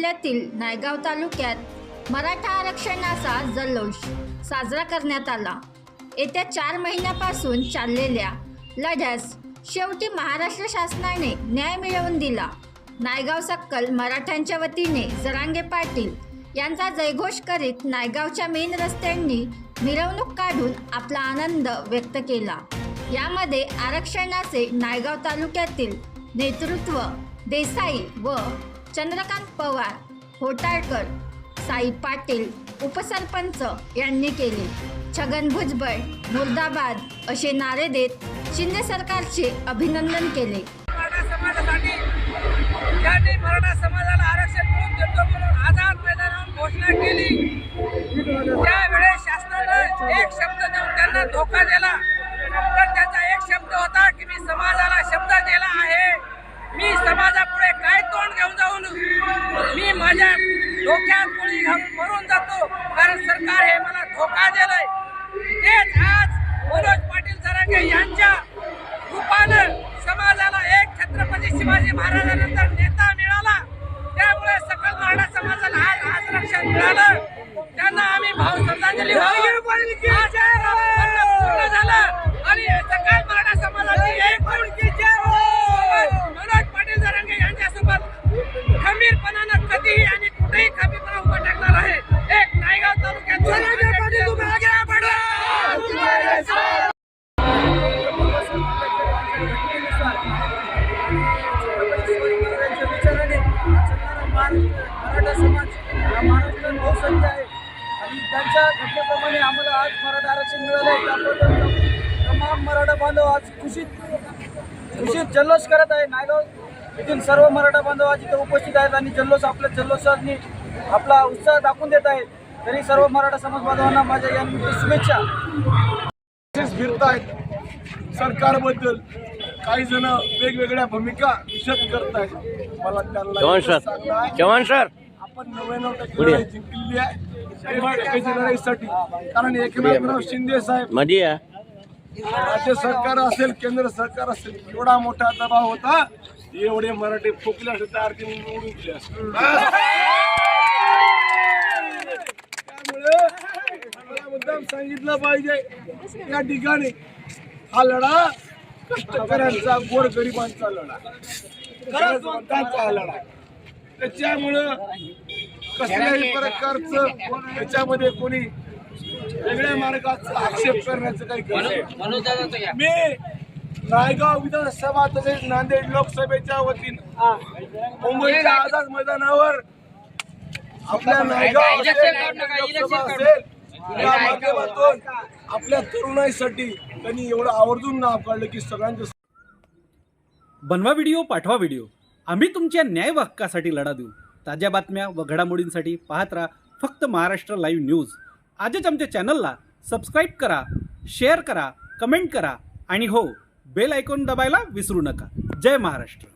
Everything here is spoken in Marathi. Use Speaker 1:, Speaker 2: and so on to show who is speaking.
Speaker 1: जिल्ह्यातील नायगाव तालुक्यात मराठा आरक्षणाचा जल्लोष साजरा करण्यात आला। येत्या 4 महिन्यापासून चाललेल्या लढ्यास शेवटी महाराष्ट्र शासनाने न्याय मिळवून दिला। नायगाव सक्कल मराठ्यांच्या वतीने जरांगे पाटील यांचा जयघोष करीत नायगावच्या मेन रस्त्यांनी मिरवणूक काढून आपला आनंद व्यक्त केला। यामध्ये आरक्षणाचे नायगाव तालुक्यातील नेतृत्व देसाई व चंद्रकांत पवार, होटाळकर, साई पाटील उपसरपंच यांनी केले। छगन भुजबळ मुर्दाबाद असे नारे देत शिंदे सरकारचे अभिनंदन केले।
Speaker 2: ज्यांनी मराठा समाजाला आरक्षण मिळवून देतो म्हणून आझाद मैदानावर घोषणा केली, त्यावेळेस शासनाने एक शब्द देऊन त्यांना धोका दिला। तर त्याचा एक शब्द होता की मी समाजाला शब्द दिला आहे, मी समाजापुढे काय तोंड घेऊन जाऊन मी माझ्या डोक्यात गोळी घालून मरून जातो, कारण सरकार हे मला धोका दिलाय। तेच आज मनोज पाटील जरांगे यांच्या रूपानं समाजाला एक छत्रपती शिवाजी महाराजांनंतर नेता मिळाला। त्यामुळे सकल मराठा समाजाला आज आरक्षण मिळालं। त्यांना आम्ही भाव श्रद्धांजली पूर्ण झालं आणि सकल मराठा समाजाची एक मनोज पाटील जरांगे यांच्यासोबत खंबीरपणानं कधीही आणि कुठेही खंबीरपणा उभा टाकणार आहे। एक नायगाव तालुक्यात मराठा समाज हा महाराष्ट्रात बहुसंख्य आहे आणि त्यांच्या घटनेप्रमाणे आम्हाला आज मराठा आरक्षण मिळाले। त्याबद्दल तमाम मराठा बांधव आज खुशीत जल्लोष करत आहे। नायगाव येथील सर्व मराठा बांधव आज इथे उपस्थित आहेत आणि आपल्या जल्लोषाने आपला उत्साह दाखवून देत आहेत। तरी सर्व मराठा समाज बांधवांना माझ्या या शुभेच्छा।
Speaker 3: फिरत आहेत सरकारबद्दल काही जण वेगवेगळ्या भूमिका विशद करत आहेत। मला त्यांना आपण 99% जिंकलेली आहे 100% लढाईसाठी, कारण एकनाथराव शिंदे साहेब राज्य सरकार असेल केंद्र सरकार असेल एवढा मोठा दबाव होता, एवढे मराठी फुकले असते तर आरती निवडून दिले असते। त्यामुळे मला मुद्दाम सांगितलं पाहिजे या ठिकाणी हा लढा कष्टकऱ्यांचा गोरगरिबांचा लढा गरजवंतांचा लढा। त्याच्यामुळं कसल्याही प्रकारचं त्याच्यामध्ये कोणी वेगळ्या मार्गाचा आक्षेप करण्याचं काही गरज नाही। मी नायगाव विधानसभा तसेच नांदेड लोकसभेच्या वतीनं मुंबईच्या आझाद मैदानावर आपल्या नायगाव लोकसभा असेल या माध्यमातून आपल्या तरुणाईसाठी त्यांनी एवढं आवर्जून नाव काढलं की सगळ्यांचं
Speaker 4: बनवा व्हिडिओ, पाठवा व्हिडिओ, आम्ही तुमच्या न्याय हक्कासाठी लढा देऊ। ताज्या बातम्या व घडामोडींसाठी पाहत राहा फक्त महाराष्ट्र लाईव्ह न्यूज। आजच आमच्या चॅनलला सबस्क्राईब करा, शेअर करा, कमेंट करा आणि हो, बेल आयकॉन दबायला विसरू नका। जय महाराष्ट्र।